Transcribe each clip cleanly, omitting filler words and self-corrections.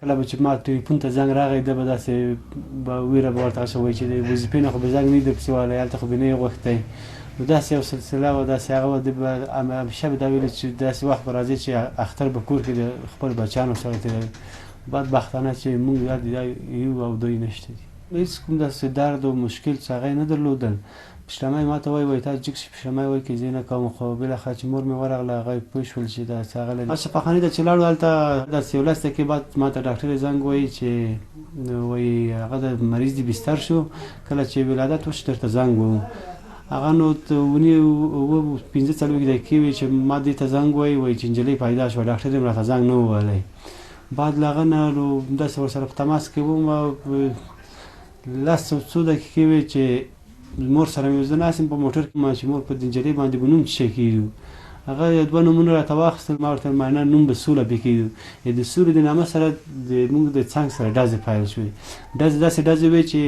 کله به چې ما ټلیفون ته زنګ راغی ده به داسې به ویره به ورته هسې وایي چې د وظیفې نه خو به زنګ نه وي درپسې وهلی هلته خو به نه یې غوښتی نو داسې یو سلسله وه داسې هغه وه ده به همیشه به دا ویلي چې داسې وخت به راځي چې اختر به کور کې د خپل بچیانو سره تېروي بدبختانه چې موږ یو او دوی نشته دي هېڅ کوم داسې درد و مشکل چې هغه یې نه درلودل پشتمه یې ما ته وایي تا جګ شي پشتمه یې وایي که زه نه کوم خو بالاخره چې مور مې ورغله هغه یې پوه شول چې داسې هغه شفاخانې ته چې لاړو هلته داسې یو لس دقیقې بعد ما ته ډاکټر یې زنګ وایي چې وایي هغه د مریض دې بستر شو کله چې ولادت وشو درته زنګ ووم هغه نو ونې اووه پنځه څلوېښت دقیقې وې چې ما دې ته زنګ وایي چې نجلۍ پیدا شوه ډاکټر یې راته زنګ نه و وهلی بعد له هغه نه نو داسې ورسره په تماس کې وم لس او څو دقیقې وې چې مور سره مې زه ناست یم په موټر کې چې مور په دې نجلۍ باندې به نوم څه شی کېږي هغه یو دوه نومونه راته واخیستل ما ورته معنا نوم به سوله پې کېږي د سولې د نامه سره موږ د څنګ سره ډزې پیل شوې ډزې داسې ډزې وې چې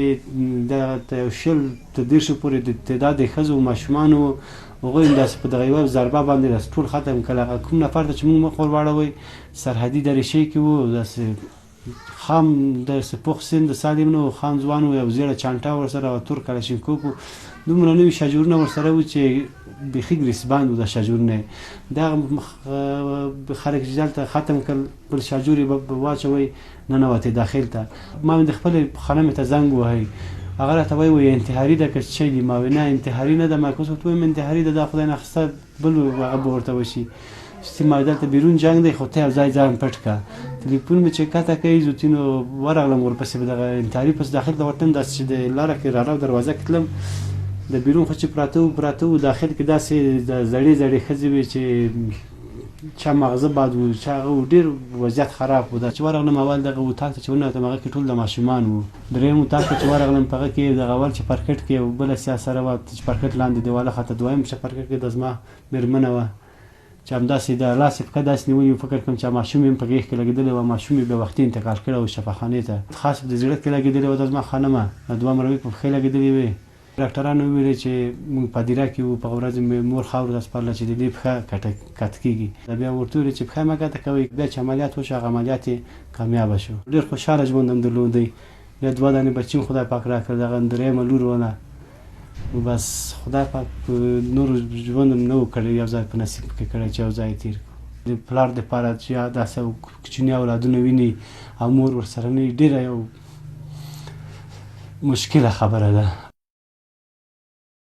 دغه یو شل تر دېرشو پورې د تعداد د ښځو او ماشومانو هغوی هم داسې په دغه یوه ضربه باندې داسې ټول ختم کړل هغه کوم نفر ته چې موږ مخ ور واړوئ سرحدي دریشۍ کې وو داسې خام داسې پوخ سن د سالم نه و خام ځوان و یو زیړه چانټه ورسره او تور کلشینکوف و دومره نوي شاجورونه ورسره وو چې بیخي ګریسباند و د شاجورونه دغه خلک چې دلته ختم کړل بل شاجور یې به واچوئ ننوتې داخل ته ما د خپلې خانه مې ته زنګ ووهئ هغه راته وایي انتحاري ده که څه دي ما وایي نه انتحاري نه ده ما که اوس ورته ووایم انتحاري ده دا خدای ناخسته بل هغه به ورته وشي چې ما دلته بیرون جنګ دی خو ته یو ځای ځان پټ کړه تلیفون مې چې کته کوي زوتي نو ورغلم ورپسې به دغه انتحاري پسې داخل ته ورتلم داسې چې د لاره کې رالو دروازه کې تلم د بیرون خو چې پراته وو داخل کې داسې د زړې زړې ښځې وې چې چا مغزه باد و چا هغه و ډېر وضعیت خراب و دا چې ورغلم اول دغه اتاق ته چې وننوتم هغه کې ټول د ماشومان وو درېیم اتاق ته چې ورغلم په هغه کې دغه اول چې پرکټ کې یو بله سیاسره وه چې پرکټ لاندې دیواله خواته دویم چې پرکټ کې د زما مېرمنه وه چې همداسې د لاس یې پښه داسې نیولې وو فکر کوم چې ماشوم یې هم په غېږ کې لګېدلی وه ماشوم یې بې وختي انتقال کړی و شفاخانې ته خاص په د زړه کې لګېدلې وه دا زما خانمه دوه مروي په پښې لګېدلې وې ډاکټرانو وویلې چې موږ په هدیره کې وو په ورځ مې مور خاورو ته سپارله چې د دې پښه کټ کېږي بیا ورته ویلې چې پښه مه کته کوئ بیا چې عملیات وشو هغه عملیات یې کامیابه شو ډېر خوشحاله ژوند هم درلودی بیا دوه دانې بچي هم خدای پاک راکړل دغه درېیمه لور ونه بس خدای پاک نور ژوند هم نه و کړی یو ځای په نصیب کې کړی چې یو ځای تېر کړو د پلار دپاره چې داسې کوچني اولادونه ویني او مور ورسره نه وي ډېره یو مشکله خبره ده